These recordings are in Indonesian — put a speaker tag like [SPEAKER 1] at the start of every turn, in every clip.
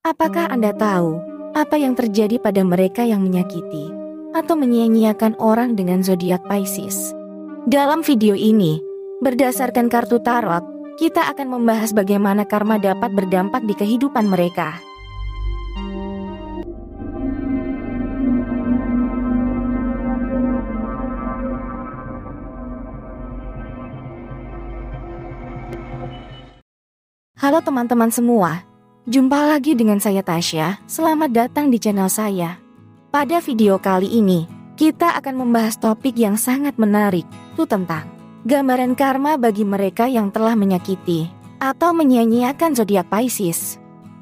[SPEAKER 1] Apakah Anda tahu apa yang terjadi pada mereka yang menyakiti atau menyia-nyiakan orang dengan zodiak Pisces? Dalam video ini, berdasarkan kartu tarot, kita akan membahas bagaimana karma dapat berdampak di kehidupan mereka. Halo teman-teman semua, jumpa lagi dengan saya Tasya. Selamat datang di channel saya. Pada video kali ini, kita akan membahas topik yang sangat menarik, itu tentang gambaran karma bagi mereka yang telah menyakiti atau menyia-nyiakan zodiak Pisces.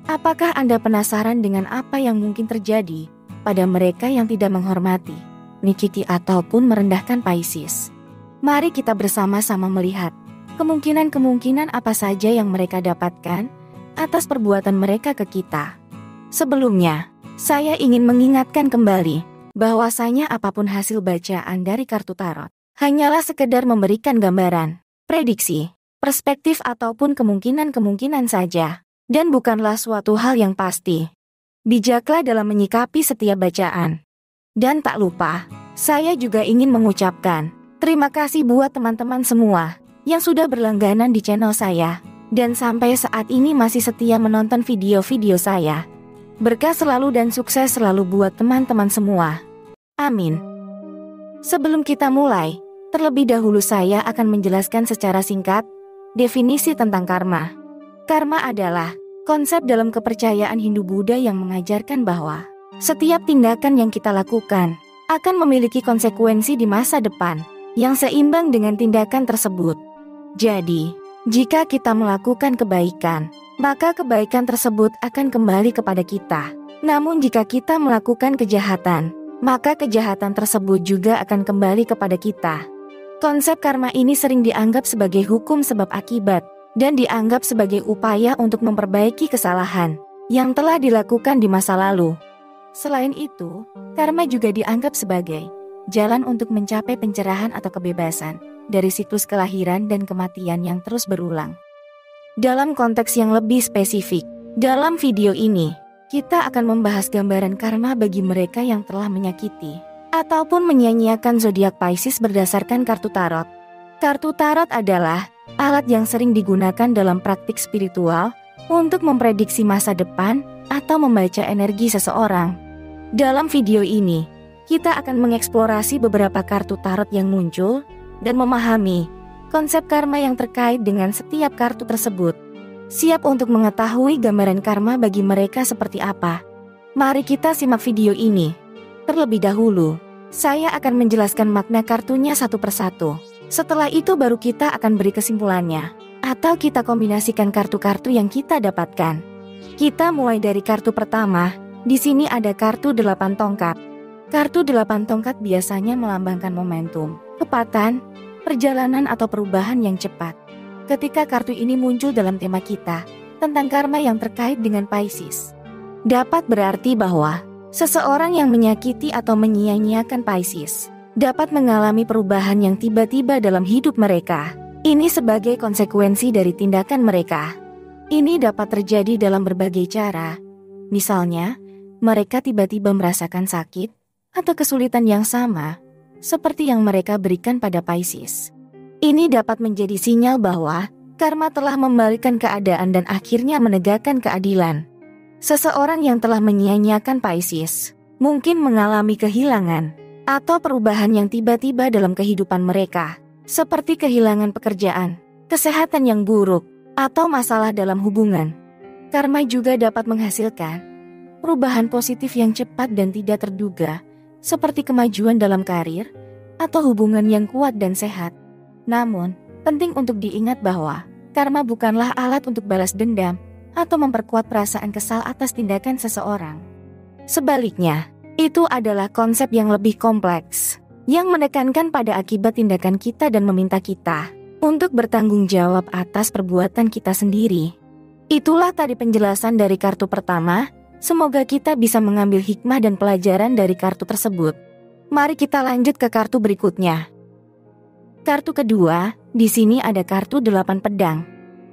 [SPEAKER 1] Apakah Anda penasaran dengan apa yang mungkin terjadi pada mereka yang tidak menghormati, menyakiti ataupun merendahkan Pisces? Mari kita bersama-sama melihat kemungkinan-kemungkinan apa saja yang mereka dapatkan atas perbuatan mereka ke kita. Sebelumnya, saya ingin mengingatkan kembali bahwasanya apapun hasil bacaan dari kartu tarot hanyalah sekedar memberikan gambaran, prediksi, perspektif ataupun kemungkinan-kemungkinan saja, dan bukanlah suatu hal yang pasti. Bijaklah dalam menyikapi setiap bacaan. Dan tak lupa, saya juga ingin mengucapkan terima kasih buat teman-teman semua yang sudah berlangganan di channel saya, dan sampai saat ini masih setia menonton video-video saya. Berkah selalu dan sukses selalu buat teman-teman semua. Amin. Sebelum kita mulai, terlebih dahulu saya akan menjelaskan secara singkat definisi tentang karma. Karma adalah konsep dalam kepercayaan Hindu-Buddha yang mengajarkan bahwa setiap tindakan yang kita lakukan akan memiliki konsekuensi di masa depan yang seimbang dengan tindakan tersebut. Jadi, jika kita melakukan kebaikan, maka kebaikan tersebut akan kembali kepada kita. Namun jika kita melakukan kejahatan, maka kejahatan tersebut juga akan kembali kepada kita. Konsep karma ini sering dianggap sebagai hukum sebab akibat, dan dianggap sebagai upaya untuk memperbaiki kesalahan yang telah dilakukan di masa lalu. Selain itu, karma juga dianggap sebagai jalan untuk mencapai pencerahan atau kebebasan dari siklus kelahiran dan kematian yang terus berulang. Dalam konteks yang lebih spesifik, dalam video ini, kita akan membahas gambaran karma bagi mereka yang telah menyakiti ataupun menyia-nyiakan zodiak Pisces berdasarkan kartu tarot. Kartu tarot adalah alat yang sering digunakan dalam praktik spiritual untuk memprediksi masa depan atau membaca energi seseorang. Dalam video ini, kita akan mengeksplorasi beberapa kartu tarot yang muncul dan memahami konsep karma yang terkait dengan setiap kartu tersebut. Siap untuk mengetahui gambaran karma bagi mereka seperti apa? Mari kita simak video ini. Terlebih dahulu, saya akan menjelaskan makna kartunya satu persatu. Setelah itu baru kita akan beri kesimpulannya, atau kita kombinasikan kartu-kartu yang kita dapatkan. Kita mulai dari kartu pertama. Di sini ada kartu 8 tongkat. Kartu 8 tongkat biasanya melambangkan momentum, kecepatan, perjalanan atau perubahan yang cepat. Ketika kartu ini muncul dalam tema kita tentang karma yang terkait dengan Pisces, dapat berarti bahwa seseorang yang menyakiti atau menyia-nyiakan Pisces dapat mengalami perubahan yang tiba-tiba dalam hidup mereka. Ini sebagai konsekuensi dari tindakan mereka. Ini dapat terjadi dalam berbagai cara. Misalnya, mereka tiba-tiba merasakan sakit atau kesulitan yang sama seperti yang mereka berikan pada Pisces. Ini dapat menjadi sinyal bahwa karma telah membalikan keadaan dan akhirnya menegakkan keadilan. Seseorang yang telah menyia-nyiakan Pisces mungkin mengalami kehilangan atau perubahan yang tiba-tiba dalam kehidupan mereka, seperti kehilangan pekerjaan, kesehatan yang buruk, atau masalah dalam hubungan. Karma juga dapat menghasilkan perubahan positif yang cepat dan tidak terduga, seperti kemajuan dalam karir atau hubungan yang kuat dan sehat. Namun, penting untuk diingat bahwa karma bukanlah alat untuk balas dendam atau memperkuat perasaan kesal atas tindakan seseorang. Sebaliknya, itu adalah konsep yang lebih kompleks, yang menekankan pada akibat tindakan kita dan meminta kita untuk bertanggung jawab atas perbuatan kita sendiri. Itulah tadi penjelasan dari kartu pertama. Semoga kita bisa mengambil hikmah dan pelajaran dari kartu tersebut. Mari kita lanjut ke kartu berikutnya. Kartu kedua, di sini ada kartu 8 pedang.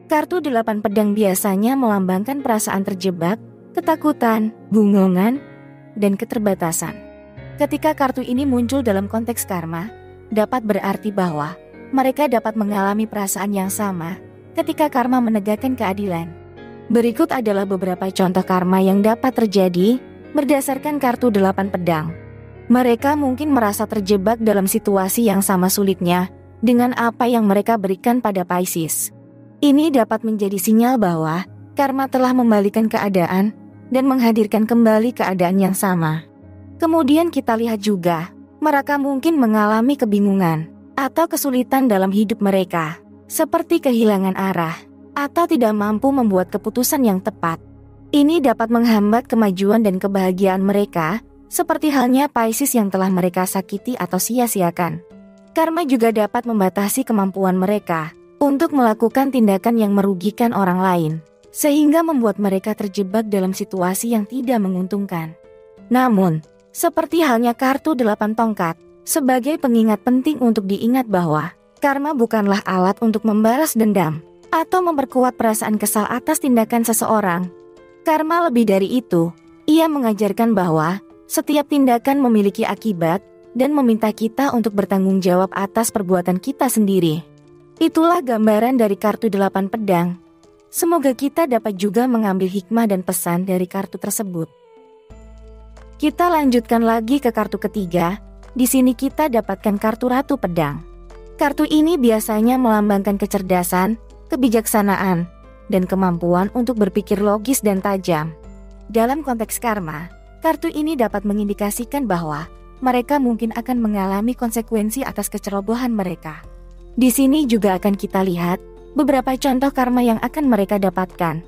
[SPEAKER 1] Kartu 8 pedang biasanya melambangkan perasaan terjebak, ketakutan, bungongan, dan keterbatasan. Ketika kartu ini muncul dalam konteks karma, dapat berarti bahwa mereka dapat mengalami perasaan yang sama ketika karma menegakkan keadilan. Berikut adalah beberapa contoh karma yang dapat terjadi berdasarkan kartu 8 pedang. Mereka mungkin merasa terjebak dalam situasi yang sama sulitnya dengan apa yang mereka berikan pada Pisces. Ini dapat menjadi sinyal bahwa karma telah membalikan keadaan dan menghadirkan kembali keadaan yang sama. Kemudian kita lihat juga, mereka mungkin mengalami kebingungan atau kesulitan dalam hidup mereka, seperti kehilangan arah atau tidak mampu membuat keputusan yang tepat. Ini dapat menghambat kemajuan dan kebahagiaan mereka, seperti halnya Pisces yang telah mereka sakiti atau sia-siakan. Karma juga dapat membatasi kemampuan mereka untuk melakukan tindakan yang merugikan orang lain, sehingga membuat mereka terjebak dalam situasi yang tidak menguntungkan. Namun, seperti halnya kartu 8 tongkat, sebagai pengingat penting untuk diingat bahwa karma bukanlah alat untuk membalas dendam atau memperkuat perasaan kesal atas tindakan seseorang. Karma lebih dari itu, ia mengajarkan bahwa setiap tindakan memiliki akibat dan meminta kita untuk bertanggung jawab atas perbuatan kita sendiri. Itulah gambaran dari kartu 8 pedang. Semoga kita dapat juga mengambil hikmah dan pesan dari kartu tersebut. Kita lanjutkan lagi ke kartu ketiga. Di sini kita dapatkan kartu Ratu Pedang. Kartu ini biasanya melambangkan kecerdasan, kebijaksanaan, dan kemampuan untuk berpikir logis dan tajam. Dalam konteks karma, kartu ini dapat mengindikasikan bahwa mereka mungkin akan mengalami konsekuensi atas kecerobohan mereka. Di sini juga akan kita lihat beberapa contoh karma yang akan mereka dapatkan.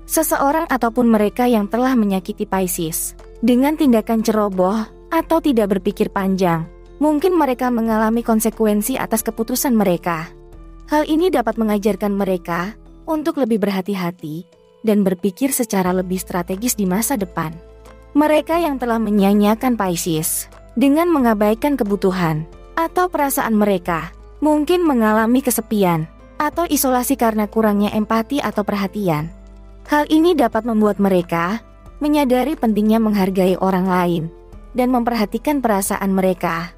[SPEAKER 1] Seseorang ataupun mereka yang telah menyakiti Pisces dengan tindakan ceroboh atau tidak berpikir panjang, mungkin mereka mengalami konsekuensi atas keputusan mereka. Hal ini dapat mengajarkan mereka untuk lebih berhati-hati dan berpikir secara lebih strategis di masa depan. Mereka yang telah menyia-nyiakan Pisces dengan mengabaikan kebutuhan atau perasaan mereka, mungkin mengalami kesepian atau isolasi karena kurangnya empati atau perhatian. Hal ini dapat membuat mereka menyadari pentingnya menghargai orang lain dan memperhatikan perasaan mereka.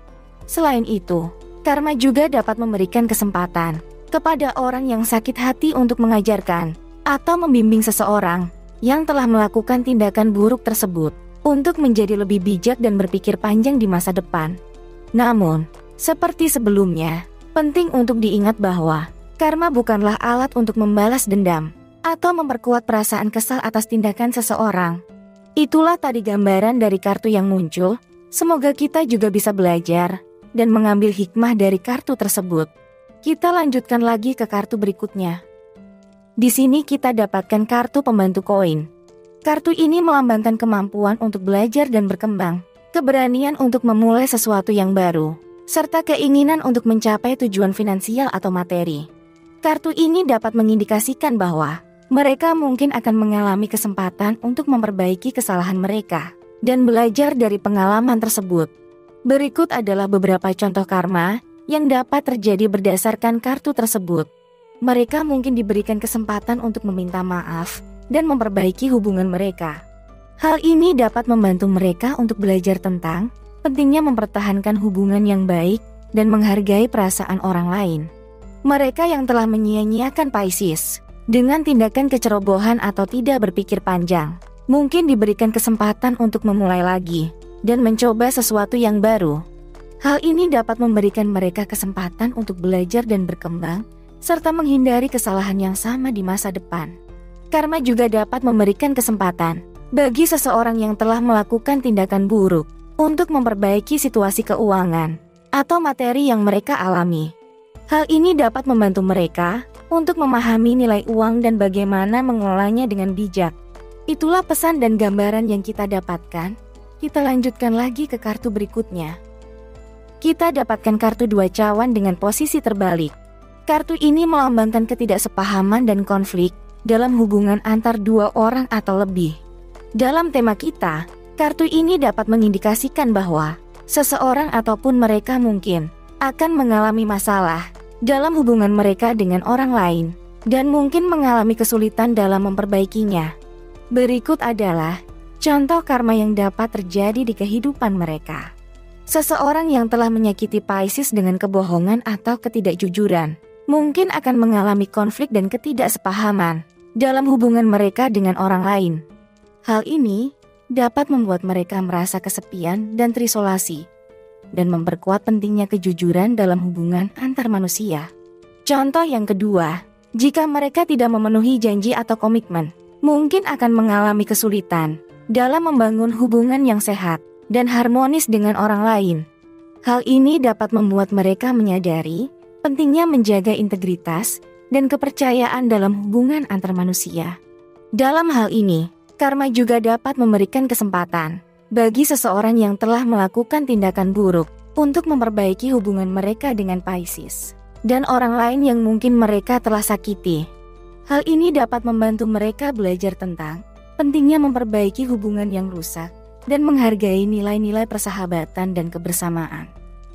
[SPEAKER 1] Selain itu, karma juga dapat memberikan kesempatan kepada orang yang sakit hati untuk mengajarkan atau membimbing seseorang yang telah melakukan tindakan buruk tersebut untuk menjadi lebih bijak dan berpikir panjang di masa depan. Namun, seperti sebelumnya, penting untuk diingat bahwa karma bukanlah alat untuk membalas dendam atau memperkuat perasaan kesal atas tindakan seseorang. Itulah tadi gambaran dari kartu yang muncul. Semoga kita juga bisa belajar dan mengambil hikmah dari kartu tersebut. Kita lanjutkan lagi ke kartu berikutnya. Di sini kita dapatkan kartu pembantu koin. Kartu ini melambangkan kemampuan untuk belajar dan berkembang, keberanian untuk memulai sesuatu yang baru, serta keinginan untuk mencapai tujuan finansial atau materi. Kartu ini dapat mengindikasikan bahwa mereka mungkin akan mengalami kesempatan untuk memperbaiki kesalahan mereka dan belajar dari pengalaman tersebut. Berikut adalah beberapa contoh karma yang dapat terjadi berdasarkan kartu tersebut. Mereka mungkin diberikan kesempatan untuk meminta maaf dan memperbaiki hubungan mereka. Hal ini dapat membantu mereka untuk belajar tentang pentingnya mempertahankan hubungan yang baik dan menghargai perasaan orang lain. Mereka yang telah menyia-nyiakan Pisces dengan tindakan kecerobohan atau tidak berpikir panjang, mungkin diberikan kesempatan untuk memulai lagi dan mencoba sesuatu yang baru. Hal ini dapat memberikan mereka kesempatan untuk belajar dan berkembang, serta menghindari kesalahan yang sama di masa depan. Karma juga dapat memberikan kesempatan bagi seseorang yang telah melakukan tindakan buruk untuk memperbaiki situasi keuangan atau materi yang mereka alami. Hal ini dapat membantu mereka untuk memahami nilai uang dan bagaimana mengelolanya dengan bijak. Itulah pesan dan gambaran yang kita dapatkan. Kita lanjutkan lagi ke kartu berikutnya. Kita dapatkan kartu 2 cawan dengan posisi terbalik. Kartu ini melambangkan ketidaksepahaman dan konflik dalam hubungan antar dua orang atau lebih. Dalam tema kita, kartu ini dapat mengindikasikan bahwa seseorang ataupun mereka mungkin akan mengalami masalah dalam hubungan mereka dengan orang lain dan mungkin mengalami kesulitan dalam memperbaikinya. Berikut adalah contoh karma yang dapat terjadi di kehidupan mereka. Seseorang yang telah menyakiti Pisces dengan kebohongan atau ketidakjujuran mungkin akan mengalami konflik dan ketidaksepahaman dalam hubungan mereka dengan orang lain. Hal ini dapat membuat mereka merasa kesepian dan terisolasi, dan memperkuat pentingnya kejujuran dalam hubungan antar manusia. Contoh yang kedua, jika mereka tidak memenuhi janji atau komitmen, mungkin akan mengalami kesulitan dalam membangun hubungan yang sehat dan harmonis dengan orang lain. Hal ini dapat membuat mereka menyadari pentingnya menjaga integritas dan kepercayaan dalam hubungan antar manusia. Dalam hal ini, karma juga dapat memberikan kesempatan bagi seseorang yang telah melakukan tindakan buruk untuk memperbaiki hubungan mereka dengan Pisces dan orang lain yang mungkin mereka telah sakiti. Hal ini dapat membantu mereka belajar tentang pentingnya memperbaiki hubungan yang rusak dan menghargai nilai-nilai persahabatan dan kebersamaan.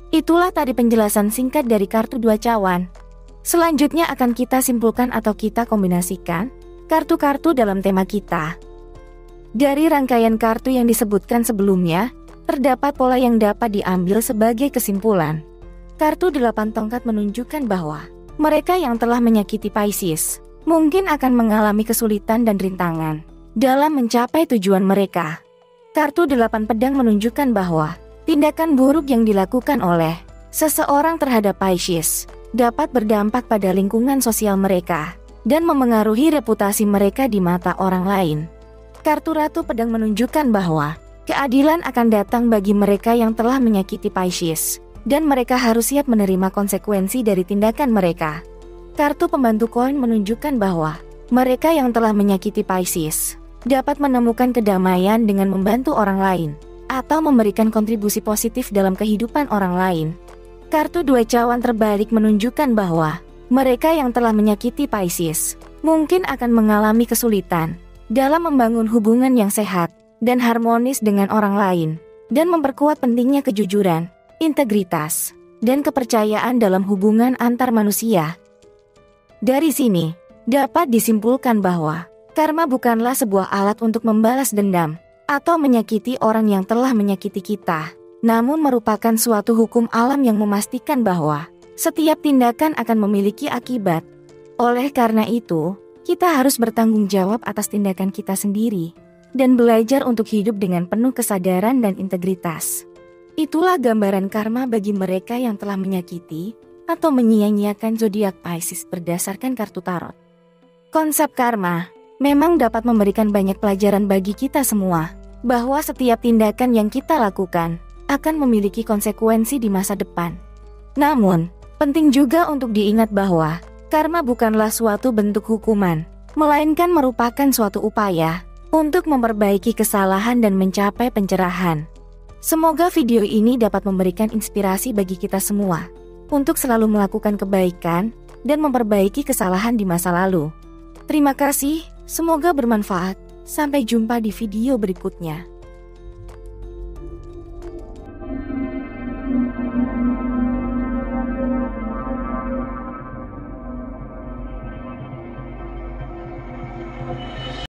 [SPEAKER 1] Itulah tadi penjelasan singkat dari kartu dua cawan. Selanjutnya akan kita simpulkan atau kita kombinasikan kartu-kartu dalam tema kita. Dari rangkaian kartu yang disebutkan sebelumnya, terdapat pola yang dapat diambil sebagai kesimpulan. Kartu 8 tongkat menunjukkan bahwa mereka yang telah menyakiti Pisces mungkin akan mengalami kesulitan dan rintangan dalam mencapai tujuan mereka. Kartu 8 pedang menunjukkan bahwa tindakan buruk yang dilakukan oleh seseorang terhadap Pisces dapat berdampak pada lingkungan sosial mereka dan memengaruhi reputasi mereka di mata orang lain. Kartu Ratu Pedang menunjukkan bahwa keadilan akan datang bagi mereka yang telah menyakiti Pisces, dan mereka harus siap menerima konsekuensi dari tindakan mereka. Kartu Pembantu Koin menunjukkan bahwa mereka yang telah menyakiti Pisces dapat menemukan kedamaian dengan membantu orang lain atau memberikan kontribusi positif dalam kehidupan orang lain. Kartu Dua Cawan terbalik menunjukkan bahwa mereka yang telah menyakiti Pisces mungkin akan mengalami kesulitan dalam membangun hubungan yang sehat dan harmonis dengan orang lain, dan memperkuat pentingnya kejujuran, integritas, dan kepercayaan dalam hubungan antar manusia. Dari sini, dapat disimpulkan bahwa karma bukanlah sebuah alat untuk membalas dendam atau menyakiti orang yang telah menyakiti kita, namun merupakan suatu hukum alam yang memastikan bahwa setiap tindakan akan memiliki akibat. Oleh karena itu, kita harus bertanggung jawab atas tindakan kita sendiri dan belajar untuk hidup dengan penuh kesadaran dan integritas. Itulah gambaran karma bagi mereka yang telah menyakiti atau menyia-nyiakan zodiak Pisces berdasarkan kartu tarot. Konsep karma memang dapat memberikan banyak pelajaran bagi kita semua, bahwa setiap tindakan yang kita lakukan akan memiliki konsekuensi di masa depan. Namun, penting juga untuk diingat bahwa karma bukanlah suatu bentuk hukuman, melainkan merupakan suatu upaya untuk memperbaiki kesalahan dan mencapai pencerahan. Semoga video ini dapat memberikan inspirasi bagi kita semua untuk selalu melakukan kebaikan dan memperbaiki kesalahan di masa lalu. Terima kasih, semoga bermanfaat. Sampai jumpa di video berikutnya.